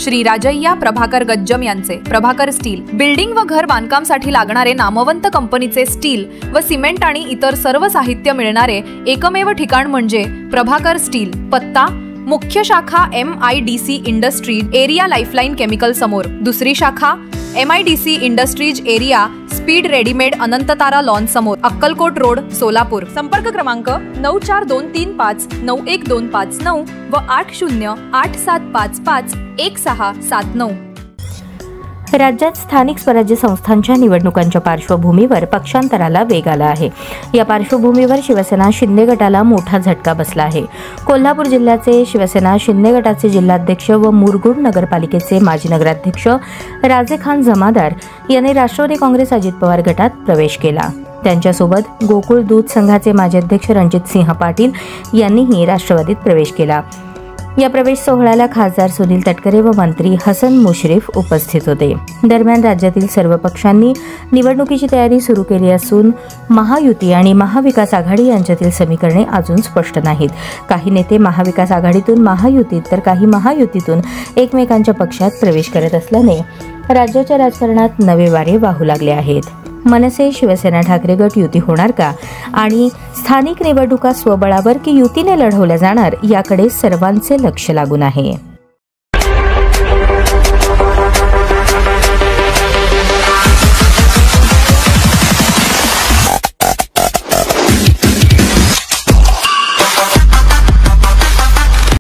श्री राजय्या प्रभाकर गज्जम यांचे Prabhakar steel building व घर बांधकामासाठी लागणारे नामवंत कंपनीचे स्टील व सिमेंट आणि इतर सर्व साहित्य मिळणारे एकमेव ठिकाण म्हणजे प्रभाकर स्टील। पत्ता मुख्य शाखा MIDC industries area lifeline chemical समोर, दुसरी शाखा MIDC industries area speed readymade Anantatara lawn समोर, अक्कलकोट रोड, सोलापूर। संपर्क क्रमांक 9423591259 व 8087551679। राज्यात स्थानिक स्वराज्य संस्थांच्या निवडणुकांच्या पार्श्वभूमीवर पक्षांतराला वेग आला आहे। या पार्श्वभूमीवर शिवसेना शिंदे गटाला मोठा झटका बसला आहे। कोल्हापूर जिल्ह्याचे शिवसेना शिंदे गटाचे जिल्हाध्यक्ष व मुरगुड नगरपालिकेचे माजी नगराध्यक्ष राजेखान जमादार यांनी राष्ट्रवादी काँग्रेस अजित पवार गटात प्रवेश केला। त्यांच्यासोबत गोकुळ दूध संघाचे माजी अध्यक्ष रणजित सिंह पाटील यांनीही राष्ट्रवादीत प्रवेश केला। या प्रवेश सोहळ्याला खासदार सुनील तटकरे व मंत्री हसन मुश्रीफ उपस्थित होते। दरम्यान राज्यातील सर्व पक्षांनी निवडणुकीची तयारी सुरू केली असून महायुती आणि महाविकास आघाडी यांच्यातील समीकरणे अजून स्पष्ट नाहीत। काही नेते महाविकास आघाडीतून महायुतीत तर काही महायुतीतून एकमेकांच्या पक्षात प्रवेश करत असल्याने राज्याच्या राजकारणात नवे वारे वाहू लागले आहेत। मनसे शिवसेना ठाकरे गट युती होणार का आणि स्थानिक निवडणुका स्वबळावर की युतीने लढवल्या जाणार याकडे सर्वांचे लक्ष लागून आहे।